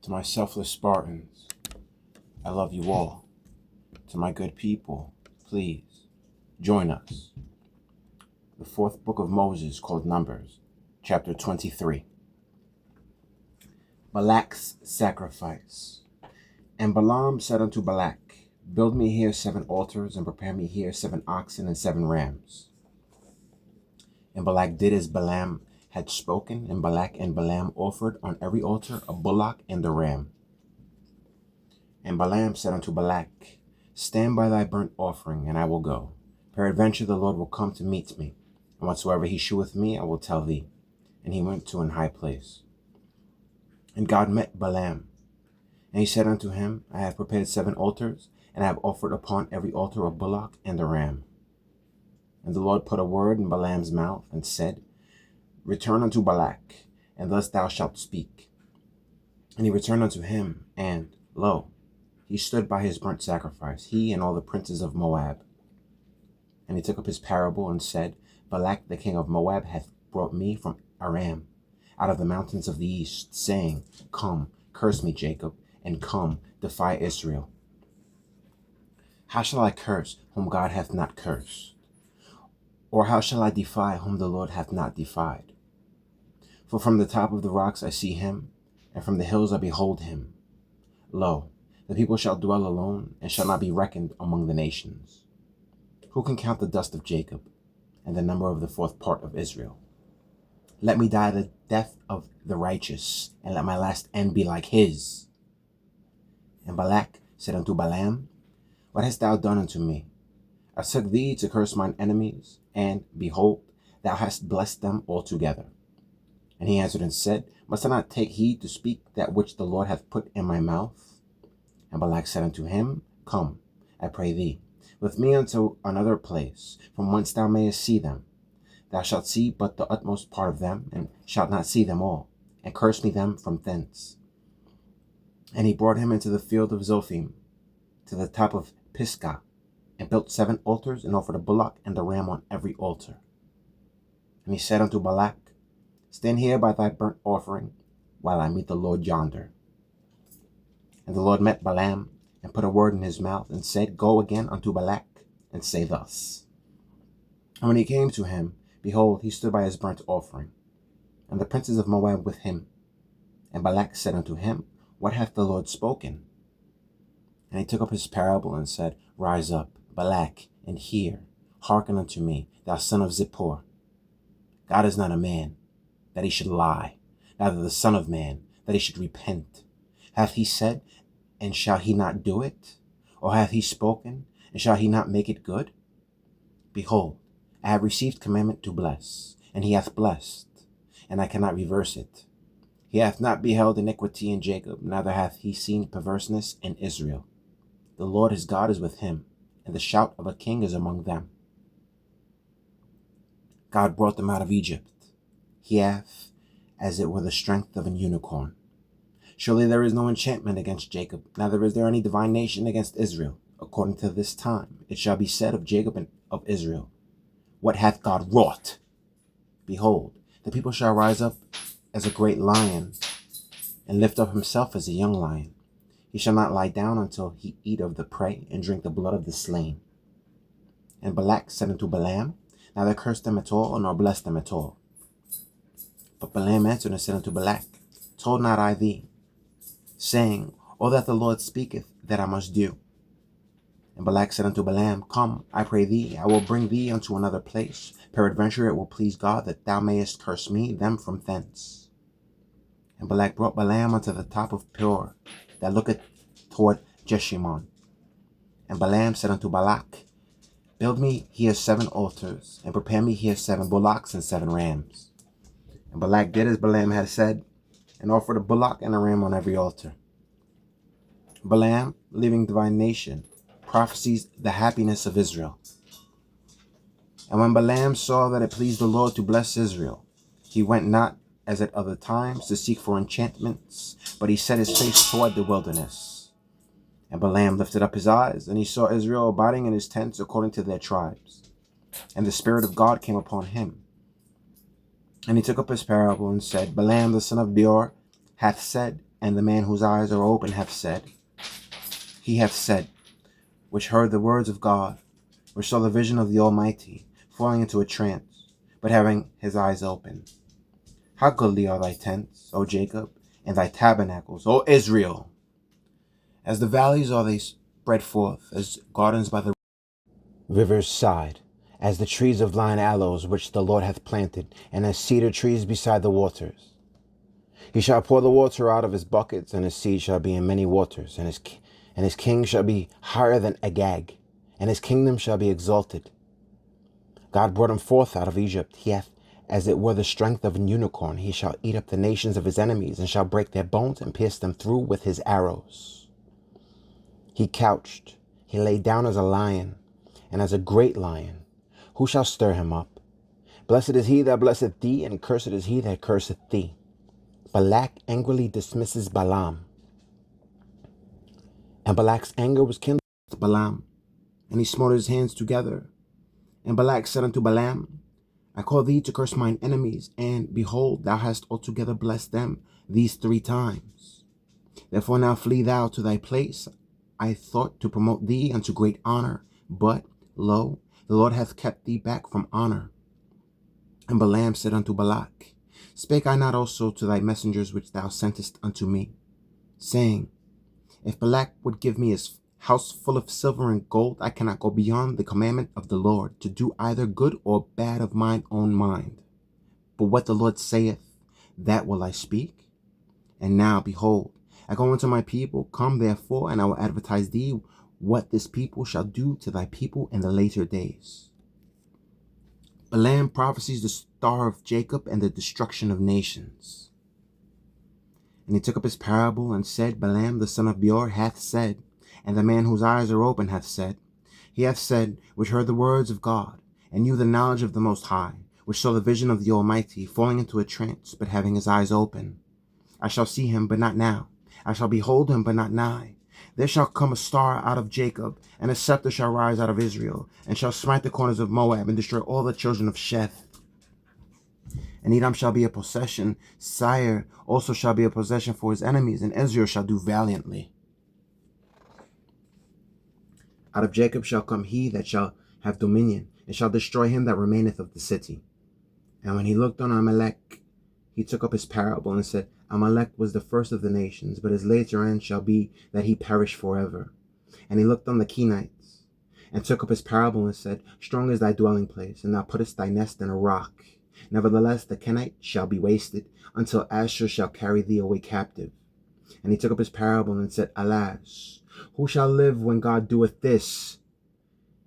To my selfless Spartans, I love you all. To my good people, please join us. The fourth book of Moses, called Numbers, chapter 23. Balak's sacrifice. And Balaam said unto Balak, Build me here 7 altars, and prepare me here 7 oxen and 7 rams. And Balak did as Balaam had spoken, and Balak and Balaam offered on every altar a bullock and a ram. And Balaam said unto Balak, Stand by thy burnt offering, and I will go. Peradventure the Lord will come to meet me, and whatsoever he sheweth me I will tell thee. And he went to an high place. And God met Balaam, and he said unto him, I have prepared 7 altars, and I have offered upon every altar a bullock and a ram. And the Lord put a word in Balaam's mouth, and said, Return unto Balak, and thus thou shalt speak. And he returned unto him, and, lo, he stood by his burnt sacrifice, he and all the princes of Moab. And he took up his parable, and said, Balak the king of Moab hath brought me from Aram, out of the mountains of the east, saying, Come, curse me, Jacob, and come, defy Israel. How shall I curse whom God hath not cursed? Or how shall I defy whom the Lord hath not defied? For from the top of the rocks I see him, and from the hills I behold him. Lo, the people shall dwell alone, and shall not be reckoned among the nations. Who can count the dust of Jacob, and the number of the 4th part of Israel? Let me die the death of the righteous, and let my last end be like his. And Balak said unto Balaam, What hast thou done unto me? I took thee to curse mine enemies, and, behold, thou hast blessed them altogether. And he answered and said, Must I not take heed to speak that which the Lord hath put in my mouth? And Balak said unto him, Come, I pray thee, with me unto another place, from whence thou mayest see them. Thou shalt see but the utmost part of them, and shalt not see them all, and curse me them from thence. And he brought him into the field of Zophim, to the top of Pisgah, and built 7 altars, and offered a bullock and a ram on every altar. And he said unto Balak, Stand here by thy burnt offering, while I meet the Lord yonder. And the Lord met Balaam, and put a word in his mouth, and said, Go again unto Balak, and say thus. And when he came to him, behold, he stood by his burnt offering, and the princes of Moab with him. And Balak said unto him, What hath the Lord spoken? And he took up his parable, and said, Rise up, Balak, and hear. Hearken unto me, thou son of Zippor. God is not a man, that he should lie, neither the son of man, that he should repent. Hath he said, and shall he not do it? Or hath he spoken, and shall he not make it good? Behold, I have received commandment to bless, and he hath blessed, and I cannot reverse it. He hath not beheld iniquity in Jacob, neither hath he seen perverseness in Israel. The Lord his God is with him, and the shout of a king is among them. God brought them out of Egypt. He hath, as it were, the strength of an unicorn. Surely there is no enchantment against Jacob, neither is there any divination against Israel. According to this time, it shall be said of Jacob and of Israel, What hath God wrought? Behold, the people shall rise up as a great lion, and lift up himself as a young lion. He shall not lie down until he eat of the prey, and drink the blood of the slain. And Balak said unto Balaam, Neither curse them at all, nor bless them at all. But Balaam answered and said unto Balak, Told not I thee, saying, All that the Lord speaketh, that I must do? And Balak said unto Balaam, Come, I pray thee, I will bring thee unto another place. Peradventure it will please God that thou mayest curse me them from thence. And Balak brought Balaam unto the top of Peor, that looketh toward Jeshimon. And Balaam said unto Balak, Build me here 7 altars, and prepare me here 7 bullocks and 7 rams. And Balak did as Balaam had said, and offered a bullock and a ram on every altar. Balaam, leaving divination, prophesies the happiness of Israel. And when Balaam saw that it pleased the Lord to bless Israel, he went not, as at other times, to seek for enchantments, but he set his face toward the wilderness. And Balaam lifted up his eyes, and he saw Israel abiding in his tents according to their tribes. And the Spirit of God came upon him. And he took up his parable, and said, Balaam the son of Beor hath said, And the man whose eyes are open hath said, he hath said, which heard the words of God, which saw the vision of the Almighty, falling into a trance, but having his eyes open. How goodly are thy tents, O Jacob, and thy tabernacles, O Israel! As the valleys are they spread forth, as gardens by the river's side, as the trees of vine aloes which the Lord hath planted, and as cedar trees beside the waters. He shall pour the water out of his buckets, and his seed shall be in many waters, and his king shall be higher than Agag, and his kingdom shall be exalted. God brought him forth out of Egypt. He hath as it were the strength of an unicorn. He shall eat up the nations of his enemies, and shall break their bones and pierce them through with his arrows. He couched, he lay down as a lion, and as a great lion. Who shall stir him up? Blessed is he that blesseth thee, and cursed is he that curseth thee. Balak angrily dismisses Balaam. And Balak's anger was kindled to Balaam, and he smote his hands together. And Balak said unto Balaam, I call thee to curse mine enemies, and behold, thou hast altogether blessed them these 3 times. Therefore now flee thou to thy place. I thought to promote thee unto great honor, but, lo, the Lord hath kept thee back from honor. And Balaam said unto Balak, Spake I not also to thy messengers which thou sentest unto me, saying, If Balak would give me his house full of silver and gold, I cannot go beyond the commandment of the Lord, to do either good or bad of mine own mind. But what the Lord saith, that will I speak. And now, behold, I go unto my people. Come therefore, and I will advertise thee what this people shall do to thy people in the later days. Balaam prophesies the star of Jacob and the destruction of nations. And he took up his parable and said, Balaam the son of Beor hath said, and the man whose eyes are open hath said, he hath said, which heard the words of God, and knew the knowledge of the Most High, which saw the vision of the Almighty, falling into a trance, but having his eyes open. I shall see him, but not now. I shall behold him, but not nigh. There shall come a star out of Jacob, and a scepter shall rise out of Israel, and shall smite the corners of Moab, and destroy all the children of Sheth. And Edom shall be a possession. Sire also shall be a possession for his enemies, and Israel shall do valiantly. Out of Jacob shall come he that shall have dominion, and shall destroy him that remaineth of the city. And when he looked on Amalek, he took up his parable and said, Amalek was the first of the nations, but his later end shall be that he perish forever. And he looked on the Kenites, and took up his parable and said, Strong is thy dwelling place, and thou puttest thy nest in a rock. Nevertheless, the Kenite shall be wasted, until Ashur shall carry thee away captive. And he took up his parable and said, Alas, who shall live when God doeth this?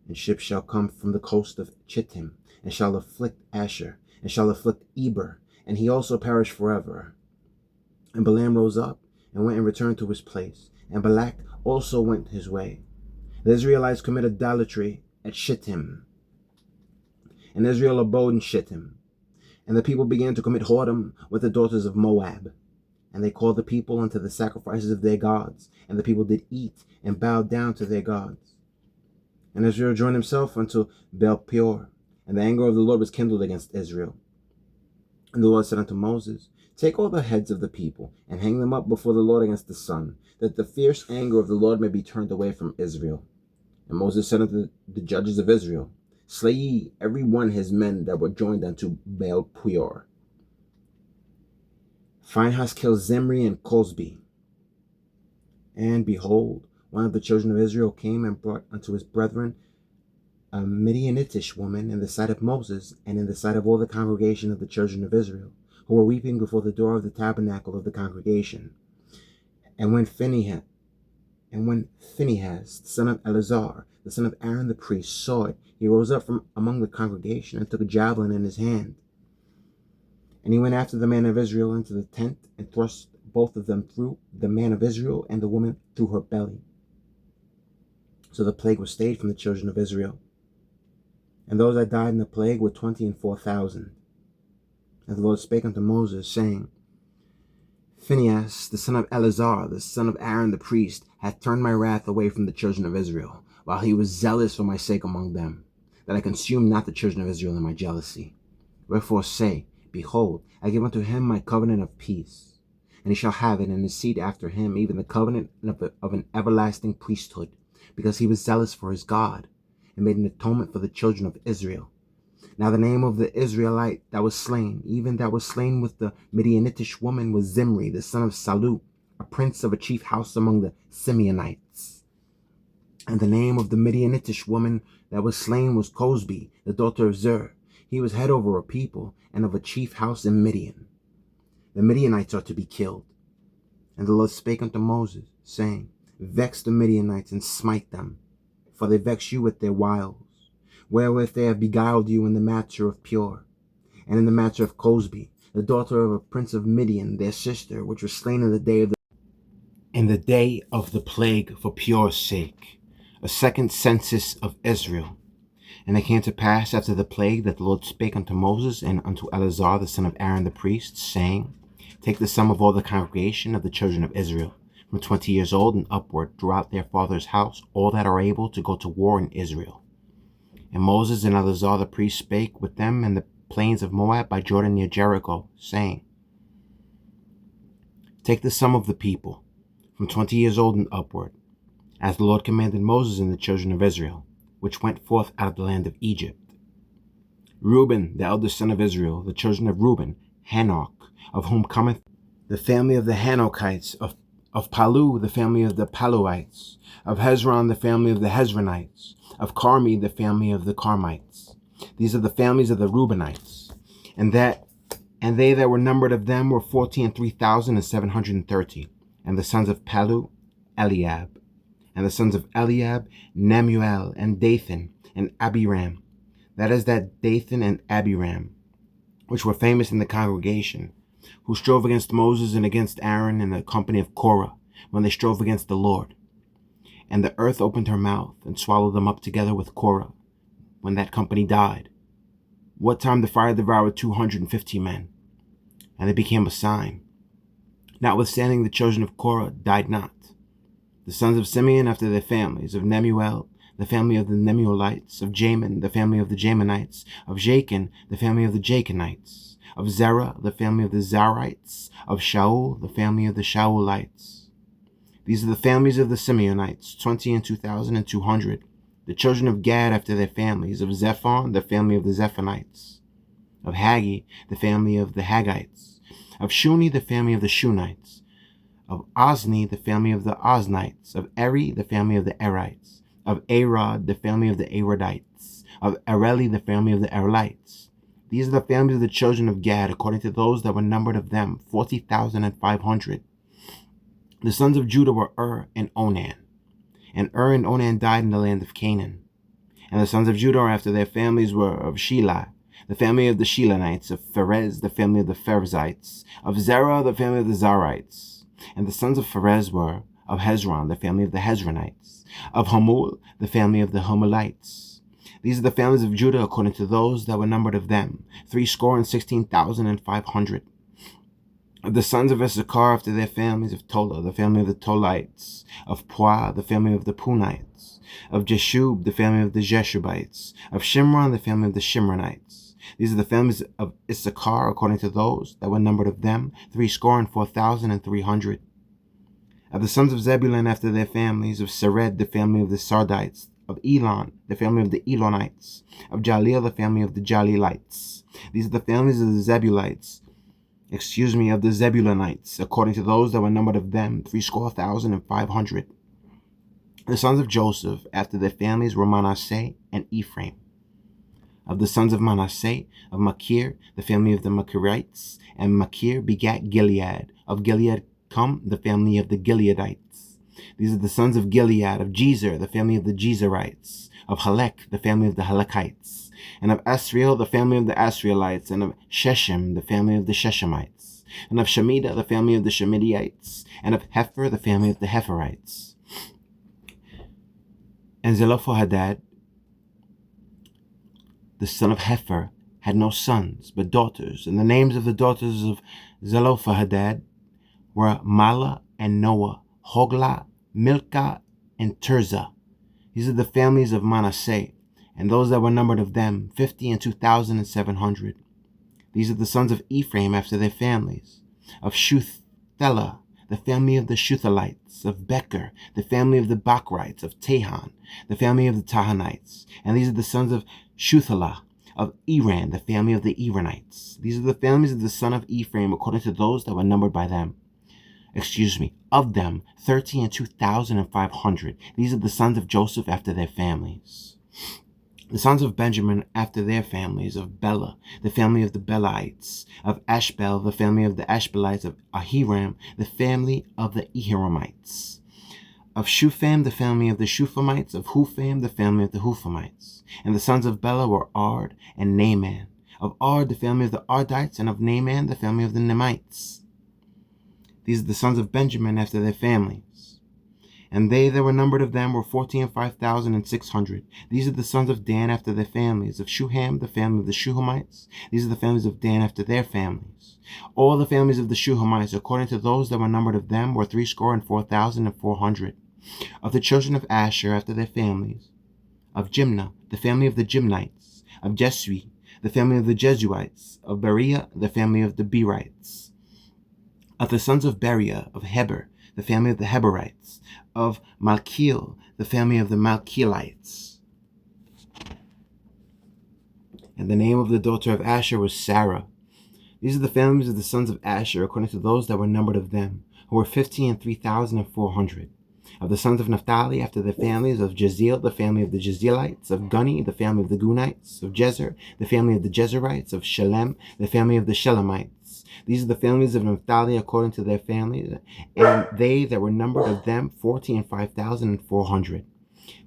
And ships shall come from the coast of Chittim, and shall afflict Ashur, and shall afflict Eber, and he also perish forever. And Balaam rose up, and went and returned to his place, and Balak also went his way. The Israelites committed idolatry at Shittim, and Israel abode in Shittim. And the people began to commit whoredom with the daughters of Moab. And they called the people unto the sacrifices of their gods. And the people did eat and bowed down to their gods. And Israel joined himself unto Baal Peor. And the anger of the Lord was kindled against Israel. And the Lord said unto Moses, Take all the heads of the people, and hang them up before the Lord against the sun, that the fierce anger of the Lord may be turned away from Israel. And Moses said unto the judges of Israel, Slay ye every one his men that were joined unto Baal Peor. Phinehas killed Zimri and Cosbi. And behold, one of the children of Israel came and brought unto his brethren a Midianitish woman in the sight of Moses, and in the sight of all the congregation of the children of Israel, who were weeping before the door of the tabernacle of the congregation. And when Phinehas, the son of Eleazar, the son of Aaron the priest, saw it, he rose up from among the congregation, and took a javelin in his hand. And he went after the man of Israel into the tent, and thrust both of them through, the man of Israel and the woman through her belly. So the plague was stayed from the children of Israel. And those that died in the plague were 24,000. And the Lord spake unto Moses, saying, Phinehas, the son of Eleazar, the son of Aaron the priest, hath turned my wrath away from the children of Israel, while he was zealous for my sake among them, that I consume not the children of Israel in my jealousy. Wherefore say, Behold, I give unto him my covenant of peace. and he shall have it, and his seed after him, even the covenant of an everlasting priesthood, because he was zealous for his God, and made an atonement for the children of Israel. Now the name of the Israelite that was slain, even that was slain with the Midianitish woman, was Zimri, the son of Salu, a prince of a chief house among the Simeonites. And the name of the Midianitish woman that was slain was Cosbi, the daughter of Zer. He was head over a people, and of a chief house in Midian. The Midianites are to be killed. And the Lord spake unto Moses, saying, Vex the Midianites, and smite them, for they vex you with their wiles, wherewith they have beguiled you in the matter of Pur, and in the matter of Cosbi, the daughter of a prince of Midian, their sister, which was slain in the day of the plague for Pur's sake, a second census of Israel. And it came to pass after the plague that the Lord spake unto Moses and unto Eleazar the son of Aaron the priest, saying, Take the sum of all the congregation of the children of Israel, from 20 years old and upward, throughout their father's house, all that are able to go to war in Israel. And Moses and Eleazar the priest spake with them in the plains of Moab by Jordan near Jericho, saying, Take the sum of the people, from 20 years old and upward, as the Lord commanded Moses and the children of Israel, which went forth out of the land of Egypt. Reuben, the eldest son of Israel, the children of Reuben, Hanok, of whom cometh the family of the Hanokites, of Palu, the family of the Paluites, of Hezron, the family of the Hezronites, of Carmi, the family of the Carmites. These are the families of the Reubenites, and they that were numbered of them were 43,730. And the sons of Palu, Eliab, and the sons of Eliab, Nemuel, and Dathan, and Abiram. That is that Dathan and Abiram, which were famous in the congregation, who strove against Moses and against Aaron in the company of Korah, when they strove against the Lord. And the earth opened her mouth, and swallowed them up together with Korah, when that company died. What time the fire devoured 250 men, and they became a sign. Notwithstanding the children of Korah died not. The sons of Simeon after their families, of Nemuel, the family of the Nemuelites, of Jamin, the family of the Jaminites, of Jachin, the family of the Jachinites, of Zerah, the family of the Zarites, of Shaul, the family of the Shaulites. These are the families of the Simeonites, 22,200. The children of Gad after their families, of Zephon, the family of the Zephonites, of Haggi, the family of the Haggites, of Shuni, the family of the Shunites, of Ozni, the family of the Oznites, of Eri, the family of the Erites, of Arod, the family of the Arodites, of Areli, the family of the Arelites. These are the families of the children of Gad, according to those that were numbered of them, 40,500. The sons of Judah were and Onan. And and Onan died in the land of Canaan. And the sons of Judah after their families were of Shelah, the family of the Shelanites, of Pharez, the family of the Pharezites, of Zerah, the family of the Zarites. And the sons of Pharez were of Hezron, the family of the Hezronites, of Hamul, the family of the Hamulites. These are the families of Judah according to those that were numbered of them, 16,500. Of the sons of Issachar after their families, of Tola, the family of the Tolites, of Puah, the family of the Punites, of Jeshub, the family of the Jeshubites, of Shimron, the family of the Shimronites. These are the families of Issachar according to those that were numbered of them, 4,300. Of the sons of Zebulun after their families, of Sered, the family of the Sardites, of Elon, the family of the Elonites, of Jaleel, the family of the Jalelites. These are the families of the Zebulites, of the Zebulunites, according to those that were numbered of them, 3,500. The sons of Joseph after their families were Manasseh and Ephraim. Of the sons of Manasseh, of Machir, the family of the Machirites, and Machir begat Gilead. Of Gilead come the family of the Gileadites. These are the sons of Gilead, of Jezer, the family of the Jezerites, of Halek, the family of the Halekites, and of Asriel, the family of the Asrielites, and of Shechem, the family of the Shechemites, and of Shemida, the family of the Shemidites, and of Hepher, the family of the Hepherites. And Zelophehad, the son of Hepher, had no sons, but daughters, and the names of the daughters of Zelophehad were Mala and Noah, Hoglah, Milcah, and Tirzah. These are the families of Manasseh, and those that were numbered of them, 52,700. These are the sons of Ephraim after their families, of Shuth, Shuthala, the family of the Shuthalites; of Becher, the family of the Bachrites; of Tahan, the family of the Tahanites. And these are the sons of Shuthala; of Eran, the family of the Eranites. These are the families of the son of Ephraim, according to those that were numbered by them. Of them, 32,500. These are the sons of Joseph after their families. The sons of Benjamin after their families: of Bela, the family of the Belaites; of Ashbel, the family of the Ashbelites; of Ahiram, the family of the Ahiramites; of Shupham, the family of the Shuphamites; of Hupham, the family of the Huphamites. And the sons of Bela were Ard and Naaman; of Ard, the family of the Ardites; and of Naaman, the family of the Namites. These are the sons of Benjamin after their families. And they that were numbered of them were 45,600. These are the sons of Dan after their families: of Shuham, the family of the Shuhamites. These are the families of Dan after their families. All the families of the Shuhamites, according to those that were numbered of them, were 64,400. Of the children of Asher after their families: of Jimnah, the family of the Jimnites; of Jesui, the family of the Jesuites; of Beriah, the family of the Berites. Of the sons of Beriah: of Heber, the family of the Heberites; of Malkiel, the family of the Malkielites. And the name of the daughter of Asher was Sarah. These are the families of the sons of Asher, according to those that were numbered of them, who were 53,400. Of the sons of Naphtali after their families: of Jeziel, the family of the Jezielites; of Guni, the family of the Gunites; of Jezer, the family of the Jezerites; of Shalem, the family of the Shelemites. These are the families of Naphtali according to their families, and they that were numbered of them 45,400.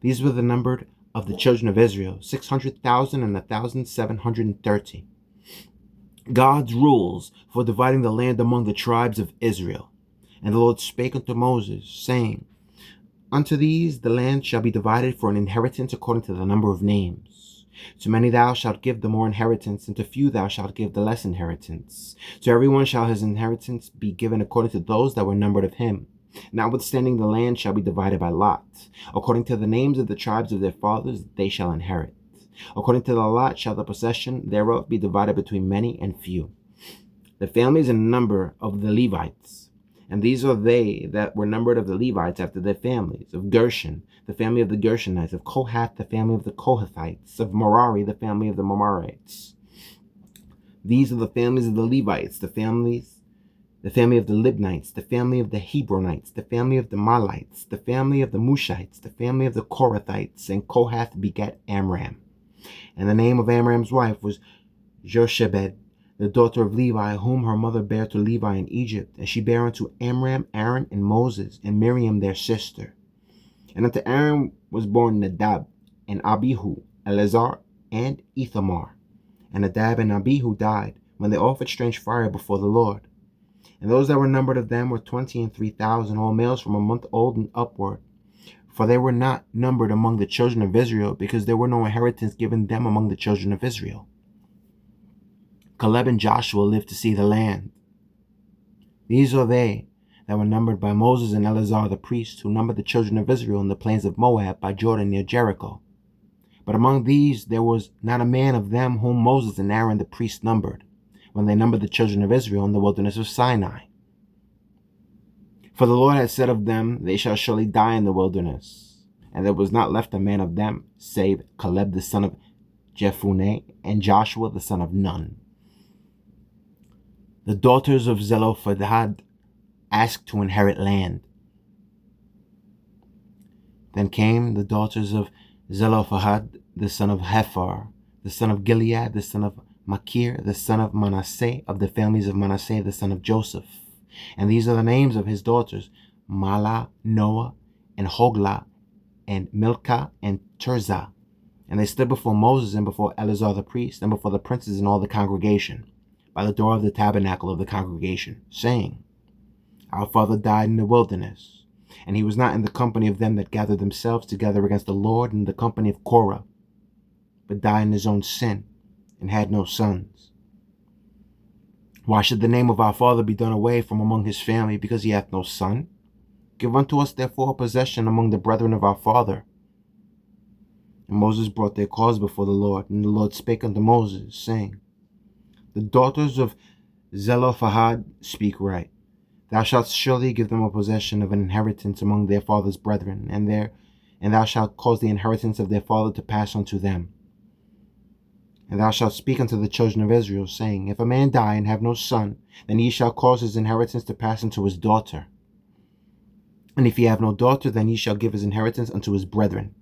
These were the numbered of the children of Israel, 600,000 and 1,730. God's rules for dividing the land among the tribes of Israel. And the Lord spake unto Moses, saying, Unto these the land shall be divided for an inheritance according to the number of names. To many thou shalt give the more inheritance, and to few thou shalt give the less inheritance. To every one shall his inheritance be given according to those that were numbered of him. Notwithstanding, the land shall be divided by lot. According to the names of the tribes of their fathers they shall inherit. According to the lot shall the possession thereof be divided between many and few. The families and number of the Levites. And these are they that were numbered of the Levites after their families: of Gershon, the family of the Gershonites; of Kohath, the family of the Kohathites; of Merari, the family of the Merarites. These are the families of the Levites: the family of the Libnites, the family of the Hebronites, the family of the Malites, the family of the Mushites, the family of the Korathites. And Kohath begat Amram. And the name of Amram's wife was Jochebed, the daughter of Levi, whom her mother bare to Levi in Egypt. And she bare unto Amram Aaron and Moses, and Miriam their sister. And unto Aaron was born Nadab, and Abihu, Eleazar, and Ithamar. And Nadab and Abihu died when they offered strange fire before the Lord. And those that were numbered of them were 23,000, all males from a month old and upward. For they were not numbered among the children of Israel, because there were no inheritance given them among the children of Israel. Caleb and Joshua lived to see the land. These are they that were numbered by Moses and Eleazar the priest, who numbered the children of Israel in the plains of Moab by Jordan near Jericho. But among these there was not a man of them whom Moses and Aaron the priest numbered, when they numbered the children of Israel in the wilderness of Sinai. For the Lord had said of them, They shall surely die in the wilderness. And there was not left a man of them, save Caleb the son of Jephunneh, and Joshua the son of Nun. The daughters of Zelophehad asked to inherit land. Then came the daughters of Zelophehad, the son of Hephar, the son of Gilead, the son of Machir, the son of Manasseh, of the families of Manasseh, the son of Joseph. And these are the names of his daughters: Mahlah, Noah, and Hoglah, and Milcah, and Tirzah. And they stood before Moses and before Eleazar the priest, and before the princes and all the congregation, by the door of the tabernacle of the congregation, saying, Our father died in the wilderness, and he was not in the company of them that gathered themselves together against the Lord, in the company of Korah, but died in his own sin, and had no sons. Why should the name of our father be done away from among his family, because he hath no son? Give unto us therefore a possession among the brethren of our father. And Moses brought their cause before the Lord, and the Lord spake unto Moses, saying, The daughters of Zelophehad speak right. Thou shalt surely give them a possession of an inheritance among their father's brethren, and thou shalt cause the inheritance of their father to pass unto them. And thou shalt speak unto the children of Israel, saying, If a man die and have no son, then he shall cause his inheritance to pass unto his daughter. And if he have no daughter, then he shall give his inheritance unto his brethren.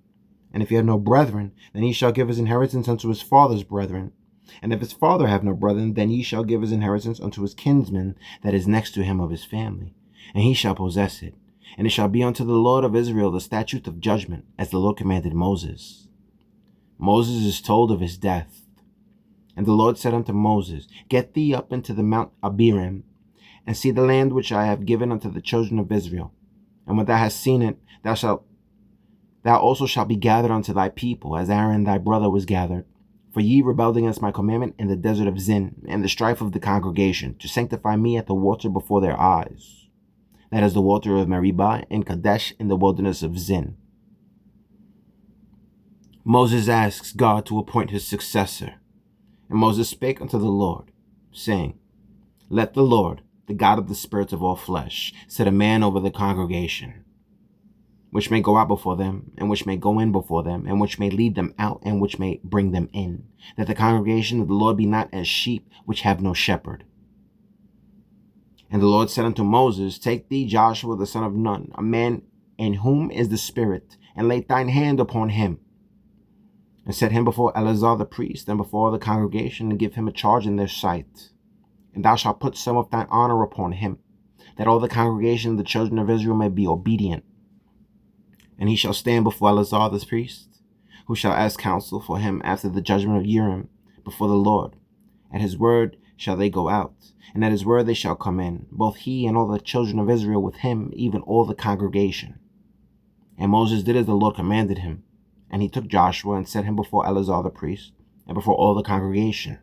And if he have no brethren, then he shall give his inheritance unto his father's brethren. And if his father have no brethren, then he shall give his inheritance unto his kinsman that is next to him of his family, and he shall possess it. And it shall be unto the Lord of Israel the statute of judgment, as the Lord commanded Moses. Moses is told of his death. And the Lord said unto Moses, Get thee up into the Mount Abiram, and see the land which I have given unto the children of Israel. And when thou hast seen it, thou also shalt be gathered unto thy people, as Aaron thy brother was gathered. For ye rebelled against my commandment in the desert of Zin, and the strife of the congregation, to sanctify me at the water before their eyes. That is the water of Meribah and Kadesh in the wilderness of Zin. Moses asks God to appoint his successor. And Moses spake unto the Lord, saying, Let the Lord, the God of the spirits of all flesh, set a man over the congregation, which may go out before them, and which may go in before them, and which may lead them out, and which may bring them in, that the congregation of the Lord be not as sheep which have no shepherd. And the Lord said unto Moses, Take thee Joshua the son of Nun, a man in whom is the Spirit, and lay thine hand upon him, and set him before Eleazar the priest, and before all the congregation, and give him a charge in their sight. And thou shalt put some of thine honor upon him, that all the congregation of the children of Israel may be obedient. And he shall stand before Eleazar the priest, who shall ask counsel for him after the judgment of Urim before the Lord. At his word shall they go out, and at his word they shall come in, both he and all the children of Israel with him, even all the congregation. And Moses did as the Lord commanded him. And he took Joshua and set him before Eleazar the priest, and before all the congregation.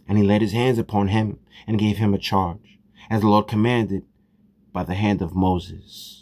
And he laid his hands upon him, and gave him a charge, as the Lord commanded by the hand of Moses.